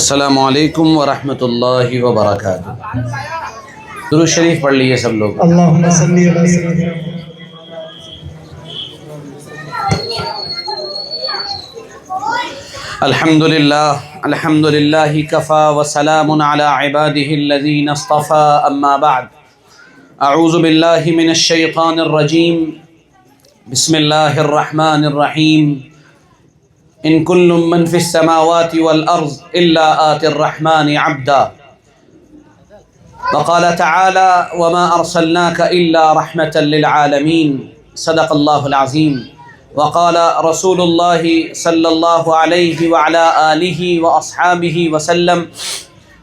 السلام علیکم ورحمۃ اللہ وبرکاتہ۔ درود شریف پڑھ لیے سب لوگ۔ اللہم صلی علی سیدنا الحمد للہ کفا وسلام علی عبادہ الذین اصطفى، اما بعد، اعوذ باللہ من الشیطان الرجیم، بسم اللہ الرحمن الرحیم۔ ان کل من فی السماوات والارض الا آتی الرحمن عبدا، وقال تعالی وما ارسلناک الا رحمة للعالمین، صدق اللہ العظیم۔ وقال رسول اللہ صلی اللہ علیہ وعلى آلہ واصحابہ وسلم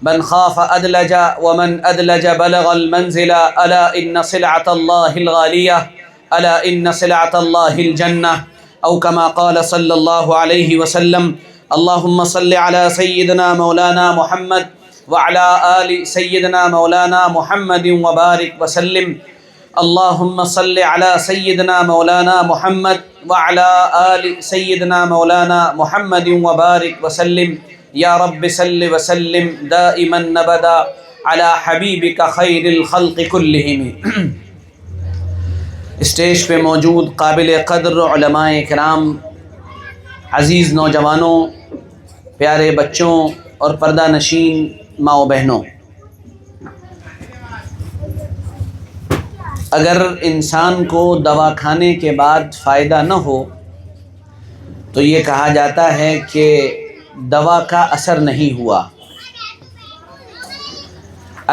من خاف ادلج ومن ادلج بلغ المنزل، الا ان سلعة اللہ الغالیہ، الا ان سلعة اللہ الجنہ، او کما قال صلی اللہ علیہ وسلم۔ اللہم صل علی سیدنا مولانا محمد وعلی آل سیدنا مولانا محمد وبارک وسلم۔ اللہم صل علی سیدنا مولانا محمد وعلی آل سیدنا مولانا محمد وبارک وسلم۔ یا رب صل وسلم دائما نبدا علی حبیبک خیر الخلق کلہم۔ اسٹیج پہ موجود قابل قدر علماء کرام، عزیز نوجوانوں، پیارے بچوں اور پردہ نشین ماؤں بہنوں، اگر انسان کو دوا کھانے کے بعد فائدہ نہ ہو تو یہ کہا جاتا ہے کہ دوا کا اثر نہیں ہوا۔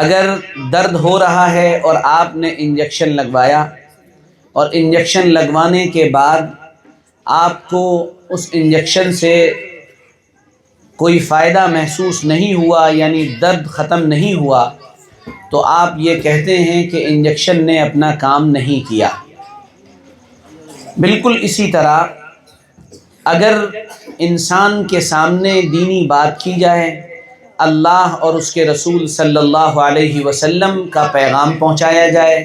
اگر درد ہو رہا ہے اور آپ نے انجیکشن لگوایا اور انجیکشن لگوانے کے بعد آپ کو اس انجیکشن سے کوئی فائدہ محسوس نہیں ہوا، یعنی درد ختم نہیں ہوا، تو آپ یہ کہتے ہیں کہ انجیکشن نے اپنا کام نہیں کیا۔ بالکل اسی طرح اگر انسان کے سامنے دینی بات کی جائے، اللہ اور اس کے رسول صلی اللہ علیہ وسلم کا پیغام پہنچایا جائے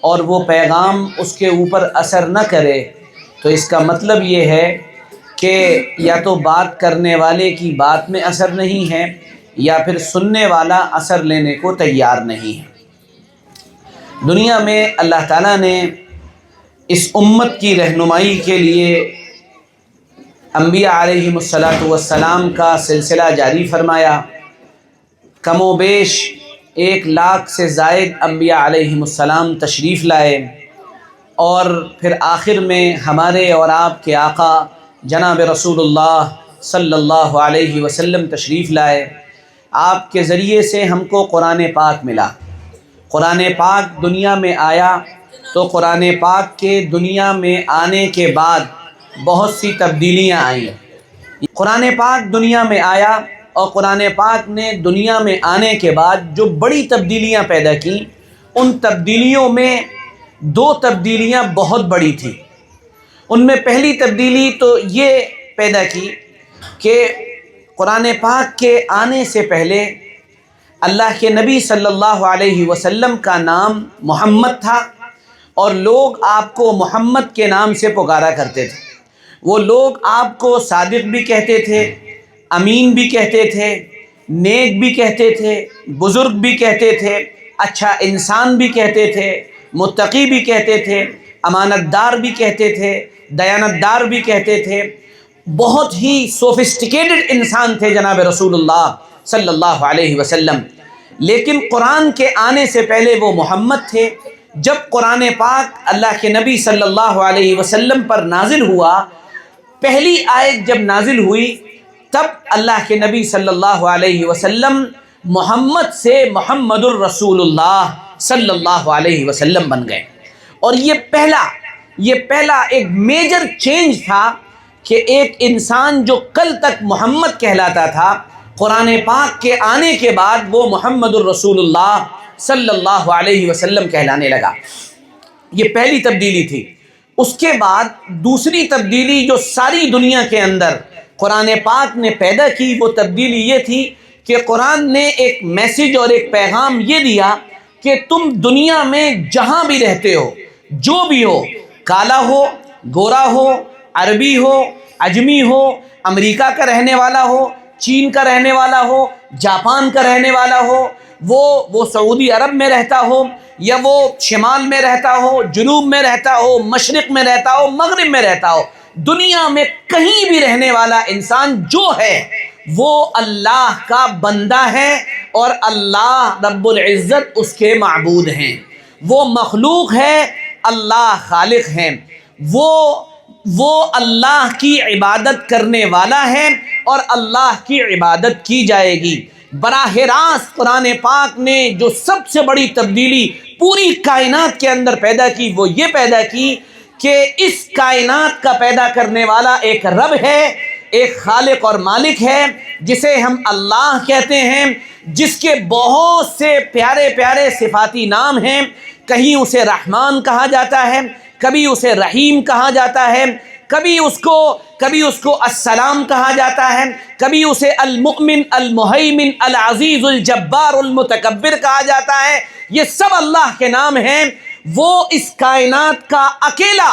اور وہ پیغام اس کے اوپر اثر نہ کرے، تو اس کا مطلب یہ ہے کہ یا تو بات کرنے والے کی بات میں اثر نہیں ہے یا پھر سننے والا اثر لینے کو تیار نہیں ہے۔ دنیا میں اللہ تعالیٰ نے اس امت کی رہنمائی کے لیے انبیاء علیہم السلام کا سلسلہ جاری فرمایا۔ کم و بیش 1,00,000 سے زائد انبیاء علیہم السلام تشریف لائے، اور پھر آخر میں ہمارے اور آپ کے آقا جناب رسول اللہ صلی اللہ علیہ وسلم تشریف لائے۔ آپ کے ذریعے سے ہم کو قرآن پاک ملا۔ قرآن پاک دنیا میں آیا تو قرآن پاک کے دنیا میں آنے کے بعد بہت سی تبدیلیاں آئیں۔ قرآن پاک دنیا میں آیا اور قرآن پاک نے دنیا میں آنے کے بعد جو بڑی تبدیلیاں پیدا کیں، ان تبدیلیوں میں 2 تبدیلیاں بہت بڑی تھیں۔ ان میں پہلی تبدیلی تو یہ پیدا کی کہ قرآن پاک کے آنے سے پہلے اللہ کے نبی صلی اللہ علیہ وسلم کا نام محمد تھا، اور لوگ آپ کو محمد کے نام سے پکارا کرتے تھے۔ وہ لوگ آپ کو صادق بھی کہتے تھے، امین بھی کہتے تھے، نیک بھی کہتے تھے، بزرگ بھی کہتے تھے، اچھا انسان بھی کہتے تھے، متقی بھی کہتے تھے، امانت دار بھی کہتے تھے، دیانت دار بھی کہتے تھے۔ بہت ہی سوفسٹیکیٹڈ انسان تھے جناب رسول اللہ صلی اللہ علیہ وسلم۔ لیکن قرآن کے آنے سے پہلے وہ محمد تھے۔ جب قرآن پاک اللہ کے نبی صلی اللہ علیہ وسلم پر نازل ہوا، پہلی آیت جب نازل ہوئی، تب اللہ کے نبی صلی اللہ علیہ وسلم محمد سے محمد الرسول اللہ صلی اللہ علیہ وسلم بن گئے۔ اور یہ پہلا ایک میجر چینج تھا کہ ایک انسان جو کل تک محمد کہلاتا تھا، قرآن پاک کے آنے کے بعد وہ محمد الرسول اللہ صلی اللہ علیہ وسلم کہلانے لگا۔ یہ پہلی تبدیلی تھی۔ اس کے بعد دوسری تبدیلی جو ساری دنیا کے اندر قرآن پاک نے پیدا کی، وہ تبدیلی یہ تھی کہ قرآن نے ایک میسج اور ایک پیغام یہ دیا کہ تم دنیا میں جہاں بھی رہتے ہو، جو بھی ہو، کالا ہو، گورا ہو، عربی ہو، عجمی ہو، امریکہ کا رہنے والا ہو، چین کا رہنے والا ہو، جاپان کا رہنے والا ہو، وہ سعودی عرب میں رہتا ہو، یا وہ شمال میں رہتا ہو، جنوب میں رہتا ہو، مشرق میں رہتا ہو، مغرب میں رہتا ہو، دنیا میں کہیں بھی رہنے والا انسان جو ہے وہ اللہ کا بندہ ہے اور اللہ رب العزت اس کے معبود ہیں۔ وہ مخلوق ہے، اللہ خالق ہے۔ وہ اللہ کی عبادت کرنے والا ہے اور اللہ کی عبادت کی جائے گی۔ براہ راست قرآن پاک نے جو سب سے بڑی تبدیلی پوری کائنات کے اندر پیدا کی وہ یہ پیدا کی کہ اس کائنات کا پیدا کرنے والا ایک رب ہے، ایک خالق اور مالک ہے جسے ہم اللہ کہتے ہیں، جس کے بہت سے پیارے پیارے صفاتی نام ہیں۔ کہیں اسے رحمان کہا جاتا ہے، کبھی اسے رحیم کہا جاتا ہے، کبھی اس کو السلام کہا جاتا ہے، کبھی اسے المؤمن، المہیمن، العزیز، الجبار، المتکبر کہا جاتا ہے۔ یہ سب اللہ کے نام ہیں۔ وہ اس کائنات کا اکیلا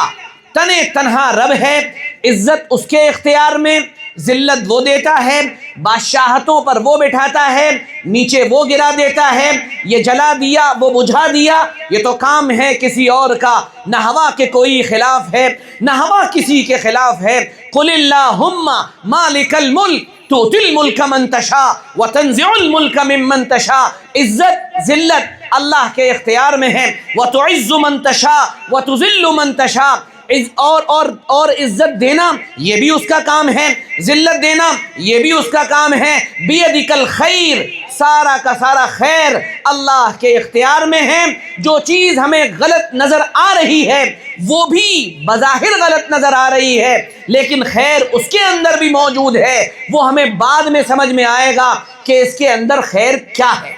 تنہا رب ہے۔ عزت اس کے اختیار میں، ذلت وہ دیتا ہے، بادشاہتوں پر وہ بٹھاتا ہے، نیچے وہ گرا دیتا ہے، یہ جلا دیا وہ بجھا دیا، یہ تو کام ہے کسی اور کا۔ نہ ہوا کے کوئی خلاف ہے، نہ ہوا کسی کے خلاف ہے۔ قل اللہم مالک الملک تؤتی الملک من تشاء وتنزع الملک ممن تشاء۔ عزت ذلت اللہ کے اختیار میں ہے۔ وتعز من تشاء وتذل من تشاء۔ اور عزت دینا یہ بھی اس کا کام ہے، ذلت دینا یہ بھی اس کا کام ہے۔ بیدک الخیر، سارا کا سارا خیر اللہ کے اختیار میں ہے۔ جو چیز ہمیں غلط نظر آ رہی ہے وہ بھی بظاہر غلط نظر آ رہی ہے، لیکن خیر اس کے اندر بھی موجود ہے۔ وہ ہمیں بعد میں سمجھ میں آئے گا کہ اس کے اندر خیر کیا ہے۔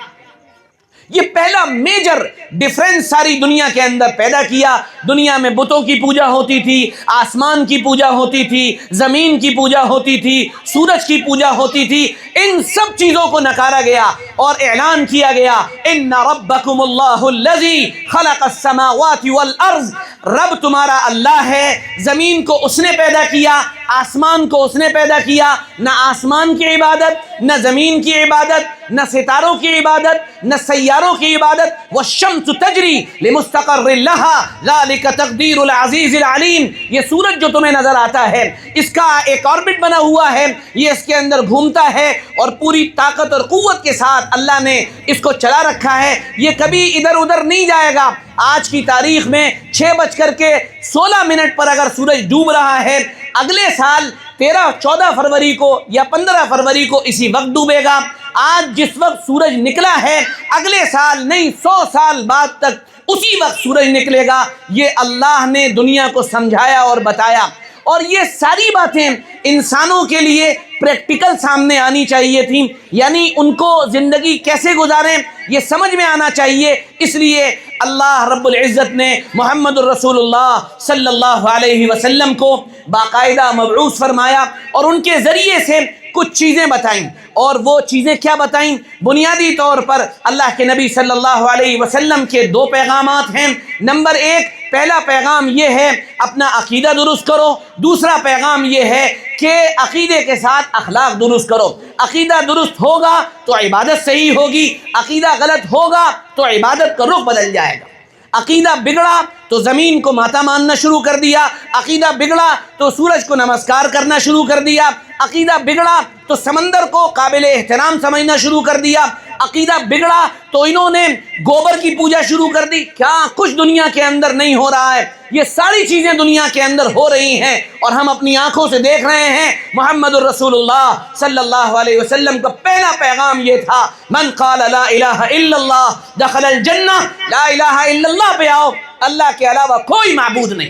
یہ پہلا میجر ڈیفرنس ساری دنیا کے اندر پیدا کیا۔ دنیا میں بتوں کی پوجا ہوتی تھی، آسمان کی پوجا ہوتی تھی، زمین کی پوجا ہوتی تھی، سورج کی پوجا ہوتی تھی۔ ان سب چیزوں کو نکارا گیا اور اعلان کیا گیا ان ربکم اللہ الذی خلق السماوات والارض۔ رب تمہارا اللہ ہے، زمین کو اس نے پیدا کیا، آسمان کو اس نے پیدا کیا۔ نہ آسمان کی عبادت، نہ زمین کی عبادت، نہ ستاروں کی عبادت، نہ سیاروں کی عبادت۔ والشمس تجری لمستقر لها ذلك تقدیر العزیز العلیم۔ یہ سورج جو تمہیں نظر آتا ہے اس کا ایک آربٹ بنا ہوا ہے، یہ اس کے اندر گھومتا ہے اور پوری طاقت اور قوت کے ساتھ اللہ نے اس کو چلا رکھا ہے۔ یہ کبھی ادھر ادھر نہیں جائے گا۔ آج کی تاریخ میں 6:16 پر اگر سورج ڈوب رہا ہے، اگلے سال 14 فروری کو یا 15 فروری کو اسی وقت ڈوبے گا۔ آج جس وقت سورج نکلا ہے اگلے سال نہیں 100 سال بعد تک اسی وقت سورج نکلے گا۔ یہ اللہ نے دنیا کو سمجھایا اور بتایا، اور یہ ساری باتیں انسانوں کے لیے پریکٹیکل سامنے آنی چاہیے تھیں، یعنی ان کو زندگی کیسے گزاریں یہ سمجھ میں آنا چاہیے۔ اس لیے اللہ رب العزت نے محمد الرسول اللہ صلی اللہ علیہ وسلم کو باقاعدہ مبعوث فرمایا اور ان کے ذریعے سے کچھ چیزیں بتائیں۔ اور وہ چیزیں کیا بتائیں؟ بنیادی طور پر اللہ کے نبی صلی اللہ علیہ وسلم کے 2 پیغامات ہیں۔ نمبر 1، پہلا پیغام یہ ہے اپنا عقیدہ درست کرو۔ دوسرا پیغام یہ ہے کہ عقیدے کے ساتھ اخلاق درست کرو۔ عقیدہ درست ہوگا تو عبادت صحیح ہوگی، عقیدہ غلط ہوگا تو عبادت کا رخ بدل جائے گا۔ عقیدہ بگڑا تو زمین کو ماتا ماننا شروع کر دیا، عقیدہ بگڑا تو سورج کو نمسکار کرنا شروع کر دیا، عقیدہ بگڑا تو سمندر کو قابل احترام سمجھنا شروع کر دیا، عقیدہ بگڑا تو انہوں نے گوبر کی پوجا شروع کر دی۔ کیا کچھ دنیا کے اندر نہیں ہو رہا ہے؟ یہ ساری چیزیں دنیا کے اندر ہو رہی ہیں اور ہم اپنی آنکھوں سے دیکھ رہے ہیں۔ محمد الرسول اللہ صلی اللہ علیہ وسلم کا پہلا پیغام یہ تھا، من قال لا الہ الا اللہ دخل الجنہ۔ لا الہ الا اللہ پہ آؤ، اللہ کے علاوہ کوئی معبود نہیں،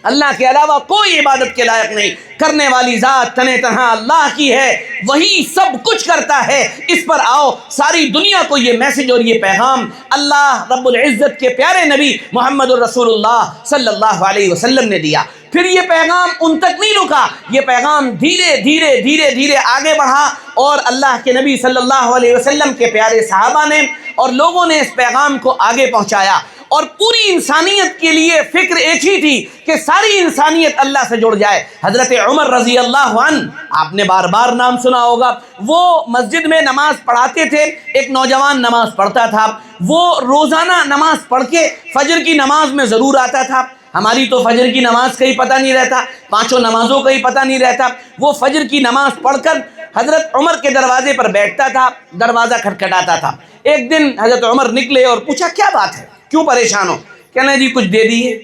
اللہ کے علاوہ کوئی عبادت کے لائق نہیں، کرنے والی ذات تنہا اللہ کی ہے، وہی سب کچھ کرتا ہے، اس پر آؤ۔ ساری دنیا کو یہ میسج اور یہ پیغام اللہ رب العزت کے پیارے نبی محمد الرسول اللہ صلی اللہ علیہ وسلم نے دیا۔ پھر یہ پیغام ان تک نہیں رکا، یہ پیغام دھیرے دھیرے آگے بڑھا اور اللہ کے نبی صلی اللہ علیہ وسلم کے پیارے صحابہ نے اور لوگوں نے اس پیغام کو آگے پہنچایا۔ اور پوری انسانیت کے لیے فکر ایک ہی تھی کہ ساری انسانیت اللہ سے جڑ جائے۔ حضرت عمر رضی اللہ عنہ، آپ نے بار بار نام سنا ہوگا، وہ مسجد میں نماز پڑھاتے تھے، ایک نوجوان نماز پڑھتا تھا، وہ روزانہ نماز پڑھ کے فجر کی نماز میں ضرور آتا تھا۔ ہماری تو فجر کی نماز کا ہی پتہ نہیں رہتا، پانچوں نمازوں کا ہی پتہ نہیں رہتا۔ وہ فجر کی نماز پڑھ کر حضرت عمر کے دروازے پر بیٹھتا تھا، دروازہ کھٹکھٹاتا تھا۔ ایک دن حضرت عمر نکلے اور پوچھا کیا بات ہے، کیوں پریشان ہو؟ کہنے جی کچھ دے دیجیے،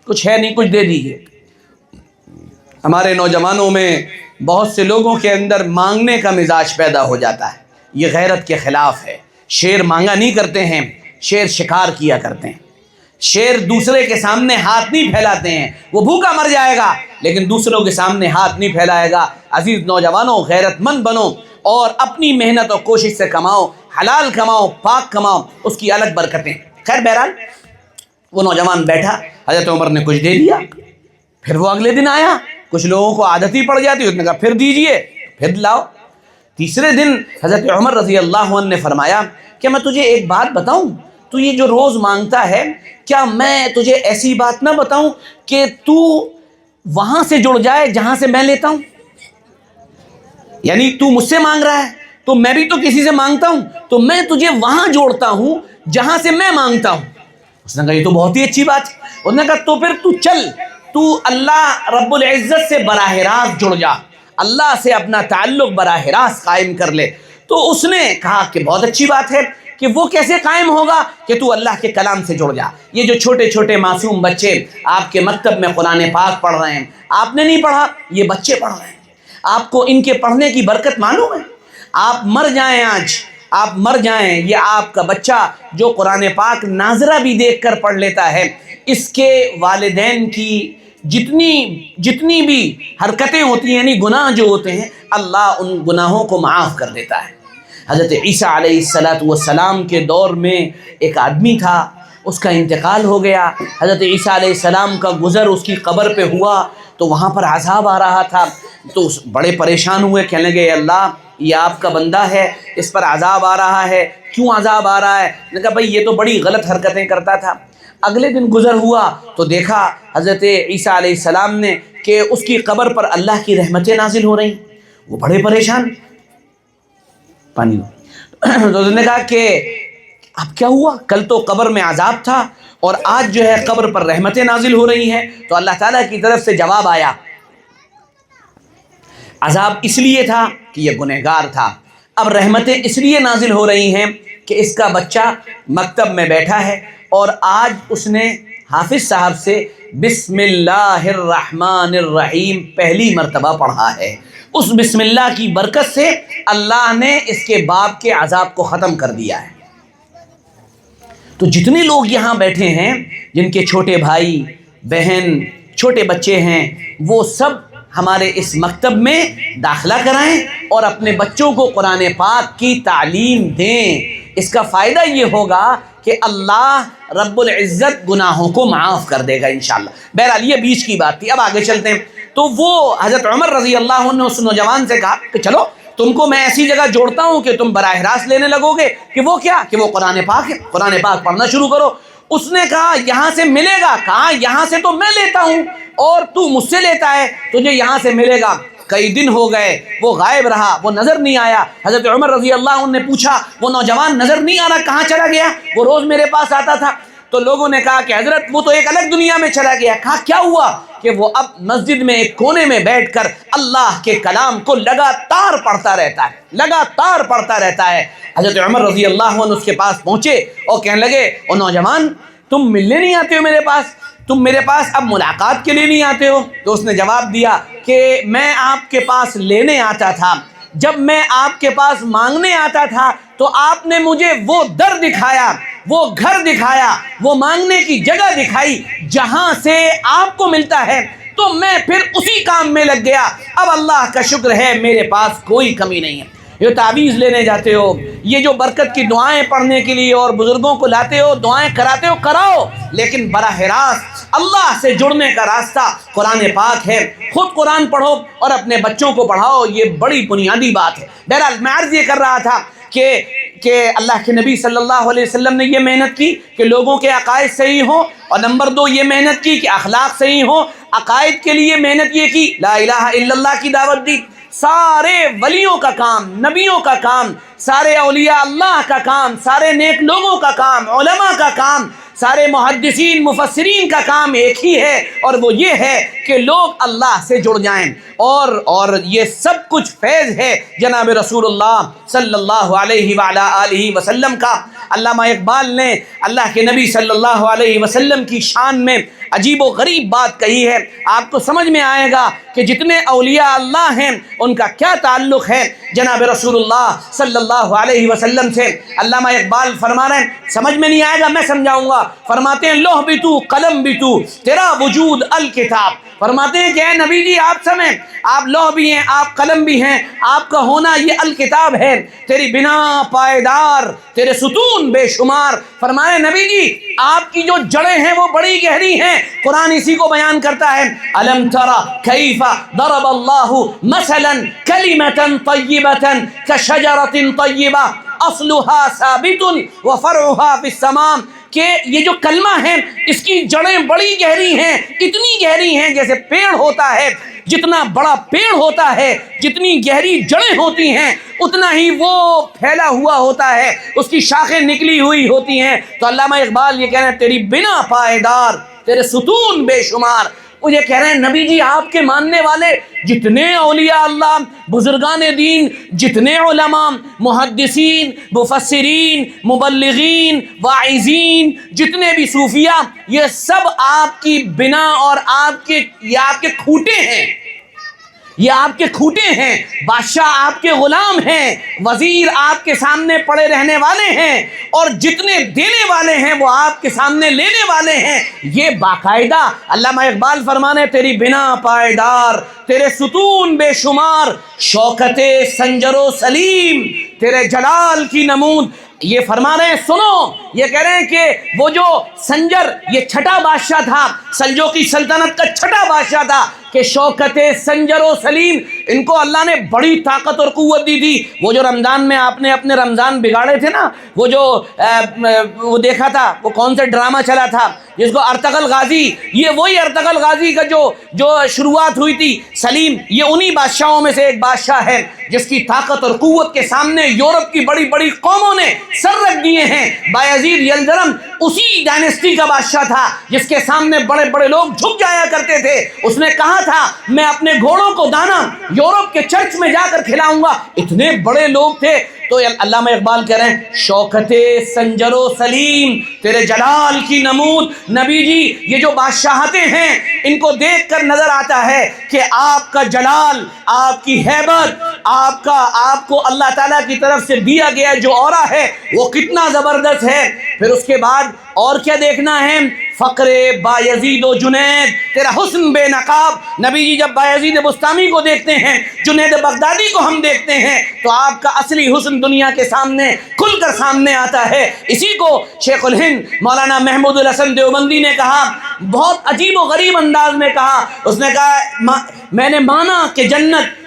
کچھ ہے نہیں، کچھ دے دیجیے۔ ہمارے نوجوانوں میں بہت سے لوگوں کے اندر مانگنے کا مزاج پیدا ہو جاتا ہے، یہ غیرت کے خلاف ہے۔ شیر مانگا نہیں کرتے ہیں، شیر شکار کیا کرتے ہیں۔ شیر دوسرے کے سامنے ہاتھ نہیں پھیلاتے ہیں، وہ بھوکا مر جائے گا لیکن دوسروں کے سامنے ہاتھ نہیں پھیلائے گا۔ عزیز نوجوانوں، غیرت مند بنو اور اپنی محنت اور کوشش سے کماؤ، حلال کماؤ، پاک کماؤ، اس کی الگ برکتیں۔ خیر بہرحال وہ نوجوان بیٹھا، حضرت عمر نے کچھ دے دیا، پھر وہ اگلے دن آیا۔ کچھ لوگوں کو عادت ہی پڑ جاتی ہے، اس نے کہا پھر دیجئے، پھر لاؤ۔ تیسرے دن حضرت عمر رضی اللہ عنہ نے فرمایا کہ میں تجھے ایک بات بتاؤں، تو یہ جو روز مانگتا ہے، کیا میں تجھے ایسی بات نہ بتاؤں کہ تو وہاں سے جڑ جائے جہاں سے میں لیتا ہوں؟ یعنی تو مجھ سے مانگ رہا ہے تو میں بھی تو کسی سے مانگتا ہوں، تو میں تجھے وہاں جوڑتا ہوں جہاں سے میں مانگتا ہوں۔ اس نے کہا یہ تو بہت ہی اچھی بات ہے۔ اس نے کہا تو پھر تو چل، تو اللہ رب العزت سے براہ راست جڑ جا، اللہ سے اپنا تعلق براہ راست قائم کر لے۔ تو اس نے کہا کہ بہت اچھی بات ہے، کہ وہ کیسے قائم ہوگا؟ کہ تو اللہ کے کلام سے جڑ جا۔ یہ جو چھوٹے چھوٹے معصوم بچے آپ کے مکتب میں قرآن پاک پڑھ رہے ہیں، آپ نے نہیں پڑھا، یہ بچے پڑھ رہے ہیں، آپ کو ان کے پڑھنے کی برکت معلوم ہے؟ آپ مر جائیں، آج آپ مر جائیں، یہ آپ کا بچہ جو قرآن پاک ناظرہ بھی دیکھ کر پڑھ لیتا ہے، اس کے والدین کی جتنی بھی حرکتیں ہوتی ہیں، یعنی گناہ جو ہوتے ہیں، اللہ ان گناہوں کو معاف کر دیتا ہے۔ حضرت عیسیٰ علیہ السلام کے دور میں ایک آدمی تھا، اس کا انتقال ہو گیا۔ حضرت عیسیٰ علیہ السلام کا گزر اس کی قبر پہ ہوا تو وہاں پر عذاب آ رہا تھا، تو بڑے پریشان ہوئے، کہنے لگے اللہ یہ آپ کا بندہ ہے، اس پر عذاب آ رہا ہے، کیوں عذاب آ رہا ہے؟ نے کہا بھائی یہ تو بڑی غلط حرکتیں کرتا تھا۔ اگلے دن گزر ہوا تو دیکھا حضرت عیسیٰ علیہ السلام نے کہ اس کی قبر پر اللہ کی رحمتیں نازل ہو رہی، وہ بڑے پریشان، پانی دو۔ تو اس نے کہا کہ اب کیا ہوا؟ کل تو قبر میں عذاب تھا اور آج جو ہے قبر پر رحمتیں نازل ہو رہی ہیں۔ تو اللہ تعالیٰ کی طرف سے جواب آیا، عذاب اس لیے تھا کہ یہ گنہگار تھا، اب رحمتیں اس لیے نازل ہو رہی ہیں کہ اس کا بچہ مکتب میں بیٹھا ہے اور آج اس نے حافظ صاحب سے بسم اللہ الرحمن الرحیم پہلی مرتبہ پڑھا ہے۔ اس بسم اللہ کی برکت سے اللہ نے اس کے باپ کے عذاب کو ختم کر دیا ہے۔ تو جتنے لوگ یہاں بیٹھے ہیں، جن کے چھوٹے بھائی بہن چھوٹے بچے ہیں، وہ سب ہمارے اس مکتب میں داخلہ کرائیں اور اپنے بچوں کو قرآن پاک کی تعلیم دیں۔ اس کا فائدہ یہ ہوگا کہ اللہ رب العزت گناہوں کو معاف کر دے گا انشاءاللہ۔ بہرحال یہ بیچ کی بات تھی، اب آگے چلتے ہیں۔ تو وہ حضرت عمر رضی اللہ عنہ نے اس نوجوان سے کہا کہ چلو تم کو میں ایسی جگہ جوڑتا ہوں کہ تم براہ راست لینے لگو گے، کہ وہ کیا؟ کہ وہ قرآن پاک ہے، قرآن پاک پڑھنا شروع کرو۔ اس نے کہا یہاں سے ملے گا؟ کہا یہاں سے تو میں لیتا ہوں اور تو مجھ سے لیتا ہے، تجھے یہاں سے ملے گا۔ کئی دن ہو گئے، وہ غائب رہا، وہ نظر نہیں آیا۔ حضرت عمر رضی اللہ عنہ نے پوچھا وہ نوجوان نظر نہیں آ رہا، کہاں چلا گیا؟ وہ روز میرے پاس آتا تھا۔ تو لوگوں نے کہا کہ حضرت وہ تو ایک الگ دنیا میں چلا گیا۔ کہا کیا ہوا؟ کہ وہ اب مسجد میں ایک کونے میں بیٹھ کر اللہ کے کلام کو لگاتار پڑھتا رہتا ہے، لگاتار پڑھتا رہتا ہے۔ حضرت عمر رضی اللہ عنہ اس کے پاس پہنچے اور کہنے لگے او نوجوان تم ملنے نہیں آتے ہو میرے پاس، تم میرے پاس اب ملاقات کے لیے نہیں آتے ہو؟ تو اس نے جواب دیا کہ میں آپ کے پاس لینے آتا تھا، جب میں آپ کے پاس مانگنے آتا تھا تو آپ نے مجھے وہ در دکھایا، وہ گھر دکھایا، وہ مانگنے کی جگہ دکھائی جہاں سے آپ کو ملتا ہے، تو میں پھر اسی کام میں لگ گیا۔ اب اللہ کا شکر ہے میرے پاس کوئی کمی نہیں ہے۔ یہ تعویذ لینے جاتے ہو، یہ جو برکت کی دعائیں پڑھنے کے لیے اور بزرگوں کو لاتے ہو، دعائیں کراتے ہو، کراؤ، لیکن براہ راست اللہ سے جڑنے کا راستہ قرآن پاک ہے۔ خود قرآن پڑھو اور اپنے بچوں کو پڑھاؤ، یہ بڑی بنیادی بات ہے۔ بہرحال میں عرض یہ کر رہا تھا کہ کہ اللہ کے نبی صلی اللہ علیہ وسلم نے یہ محنت کی کہ لوگوں کے عقائد صحیح ہوں، اور نمبر 2 یہ محنت کی کہ اخلاق صحیح ہوں۔ عقائد کے لیے محنت یہ کی، لا الہ الا اللہ کی دعوت دی۔ سارے ولیوں کا کام، نبیوں کا کام، سارے اولیاء اللہ کا کام، سارے نیک لوگوں کا کام، علماء کا کام، سارے محدثین مفسرین کا کام ایک ہی ہے، اور وہ یہ ہے کہ لوگ اللہ سے جڑ جائیں، اور یہ سب کچھ فیض ہے جناب رسول اللہ صلی اللہ علیہ وعلا آلہ وسلم کا۔ علامہ اقبال نے اللہ کے نبی صلی اللہ علیہ وسلم کی شان میں عجیب و غریب بات کہی ہے، آپ کو سمجھ میں آئے گا کہ جتنے اولیاء اللہ ہیں ان کا کیا تعلق ہے جناب رسول اللہ صلی اللہ علیہ وسلم سے۔ علامہ اقبال فرما رہے ہیں، سمجھ میں نہیں آئے گا میں سمجھاؤں گا۔ فرماتے ہیں لوح بھی تو قلم بھی تو تیرا وجود الکتاب۔ فرماتے ہیں کہ اے نبی جی آپ سمیں، آپ لوح بھی ہیں، آپ قلم بھی ہیں، آپ کا ہونا یہ الکتاب ہے، تیری بنا پائیدار، تیرے ستون بے شمار۔ فرمائے نبی جی آپ کی جو جڑیں ہیں وہ بڑی گہری ہیں، قرآن اسی کو بیان کرتا ہے، الم ترى کیف ضرب اللہ مثلا کلمۃ طیبۃ کشجرۃ طیبہ اصلها ثابت وفرعها في السماء، کہ یہ جو کلمہ ہے اس کی جڑیں بڑی گہری ہیں، اتنی گہری ہیں جیسے پیڑ ہوتا ہے، جتنا بڑا پیڑ ہوتا ہے جتنی گہری جڑیں ہوتی ہیں اتنا ہی وہ پھیلا ہوا ہوتا ہے، اس کی شاخیں نکلی ہوئی ہوتی ہیں۔ تو علامہ اقبال یہ کہہ رہے ہیں تیری بنا پائیدار، تیرے ستون بے شمار۔ وہ یہ کہہ رہے ہیں نبی جی آپ کے ماننے والے جتنے اولیاء اللہ، بزرگان دین، جتنے علماء، محدثین، مفسرین، مبلغین، واعظین، جتنے بھی صوفیاء، یہ سب آپ کی بنا اور یہ آپ کے کھوٹے ہیں، یہ آپ کے کھوٹے ہیں۔ بادشاہ آپ کے غلام ہیں، وزیر آپ کے سامنے پڑے رہنے والے ہیں، اور جتنے دینے والے ہیں وہ آپ کے سامنے لینے والے ہیں۔ یہ باقاعدہ علامہ اقبال فرمانے تیری بنا پائیدار، تیرے ستون بے شمار، شوکت سنجر و سلیم، تیرے جلال کی نمود۔ یہ فرما رہے ہیں سنو، یہ کہہ رہے ہیں کہ وہ جو سنجر یہ چھٹا بادشاہ تھا، سلجوقی سلطنت کا چھٹا بادشاہ تھا، کہ شوکت سنجر و سلیم، ان کو اللہ نے بڑی طاقت اور قوت دی تھی۔ وہ جو رمضان میں آپ نے اپنے رمضان بگاڑے تھے نا، وہ جو وہ دیکھا تھا، وہ کون سا ڈرامہ چلا تھا جس کو ارطغرل غازی، یہ وہی ارطغرل غازی کا جو شروعات ہوئی تھی، سلیم یہ انہی بادشاہوں میں سے ایک بادشاہ ہے جس کی طاقت اور قوت کے سامنے یورپ کی بڑی بڑی قوموں نے سر رکھ دیے ہیں۔ بایزید یلدرم اسی ڈائنیسٹی کا بادشاہ تھا جس کے سامنے بڑے بڑے لوگ جھک جایا کرتے تھے۔ اس نے کہا تھا میں اپنے گھوڑوں کو دانا یورپ کے چرچ میں جا کر کھلاؤں گا، اتنے بڑے لوگ تھے۔ تو علامہ اقبال کہہ رہے ہیں شوکت سنجر و سلیم، تیرے جلال کی نمود۔ نبی جی یہ جو بادشاہتیں ہیں ان کو دیکھ کر نظر آتا ہے کہ آپ کا جلال، آپ کی ہیبت، آپ کو اللہ تعالیٰ کی طرف سے دیا گیا جو اورا ہے وہ کتنا زبردست ہے۔ پھر اس کے بعد اور کیا دیکھنا ہے؟ فقر بایزید و جنید، تیرا حسن بے نقاب۔ نبی جی جب بایزید بستامی کو دیکھتے ہیں، جنید بغدادی کو ہم دیکھتے ہیں، تو آپ کا اصلی حسن دنیا کے سامنے کھل کر سامنے آتا ہے۔ اسی کو شیخ الہند مولانا محمود الحسن دیوبندی نے کہا، بہت عجیب و غریب انداز میں کہا۔ اس نے کہا میں نے مانا کہ جنت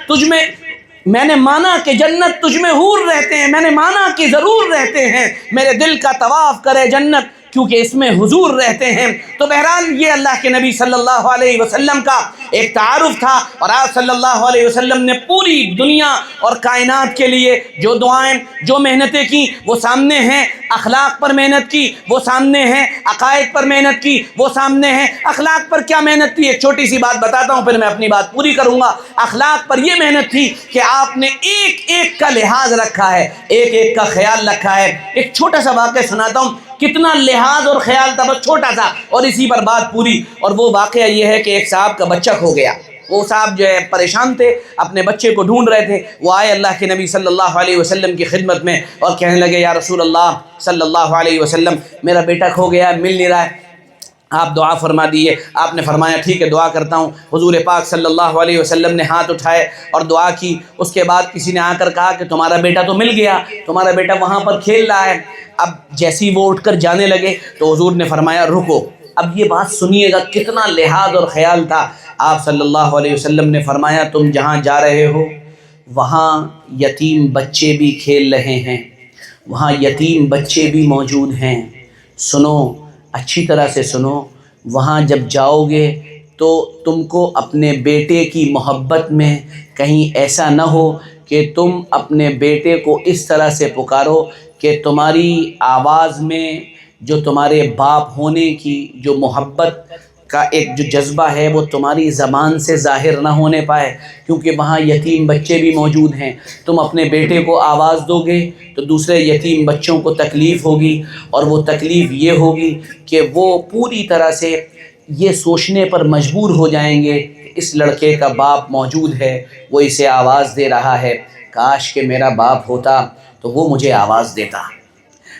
تجھ میں حور رہتے ہیں، میں نے مانا کہ ضرور رہتے ہیں، میرے دل کا طواف کرے جنت کیونکہ اس میں حضور رہتے ہیں۔ تو بہرحال یہ اللہ کے نبی صلی اللہ علیہ وسلم کا ایک تعارف تھا، اور آپ صلی اللہ علیہ وسلم نے پوری دنیا اور کائنات کے لیے جو دعائیں، جو محنتیں کی وہ سامنے ہیں۔ اخلاق پر محنت کی وہ سامنے ہیں، عقائد پر محنت کی وہ سامنے ہیں۔ اخلاق پر کیا محنت تھی؟ ایک چھوٹی سی بات بتاتا ہوں پھر میں اپنی بات پوری کروں گا۔ اخلاق پر یہ محنت تھی کہ آپ نے ایک ایک کا لحاظ رکھا ہے، ایک ایک کا خیال رکھا ہے۔ ایک چھوٹا سا واقعہ سناتا ہوں، کتنا لحاظ اور خیال تھا، بس چھوٹا سا، اور اسی پر بات پوری۔ اور وہ واقعہ یہ ہے کہ ایک صاحب کا بچہ کھو گیا۔ وہ صاحب جو ہے پریشان تھے، اپنے بچے کو ڈھونڈ رہے تھے۔ وہ آئے اللہ کے نبی صلی اللہ علیہ وسلم کی خدمت میں اور کہنے لگے یا رسول اللہ صلی اللہ علیہ وسلم میرا بیٹا کھو گیا، مل نہیں رہا ہے، آپ دعا فرما دیے۔ آپ نے فرمایا ٹھیک ہے دعا کرتا ہوں۔ حضور پاک صلی اللہ علیہ وسلم نے ہاتھ اٹھائے اور دعا کی۔ اس کے بعد کسی نے آ کر کہا کہ تمہارا بیٹا تو مل گیا، تمہارا بیٹا وہاں پر کھیل رہا ہے۔ اب جیسی وہ اٹھ کر جانے لگے تو حضور نے فرمایا رکو۔ اب یہ بات سنیے گا کتنا لحاظ اور خیال تھا۔ آپ صلی اللہ علیہ وسلم نے فرمایا تم جہاں جا رہے ہو وہاں یتیم بچے بھی کھیل رہے ہیں، وہاں یتیم بچے بھی موجود ہیں۔ سنو، اچھی طرح سے سنو، وہاں جب جاؤ گے تو تم کو اپنے بیٹے کی محبت میں کہیں ایسا نہ ہو کہ تم اپنے بیٹے کو اس طرح سے پکارو کہ تمہاری آواز میں جو تمہارے باپ ہونے کی جو محبت کا ایک جو جذبہ ہے وہ تمہاری زبان سے ظاہر نہ ہونے پائے، کیونکہ وہاں یتیم بچے بھی موجود ہیں۔ تم اپنے بیٹے کو آواز دو گے تو دوسرے یتیم بچوں کو تکلیف ہوگی، اور وہ تکلیف یہ ہوگی کہ وہ پوری طرح سے یہ سوچنے پر مجبور ہو جائیں گے کہ اس لڑکے کا باپ موجود ہے، وہ اسے آواز دے رہا ہے، کاش کہ میرا باپ ہوتا تو وہ مجھے آواز دیتا۔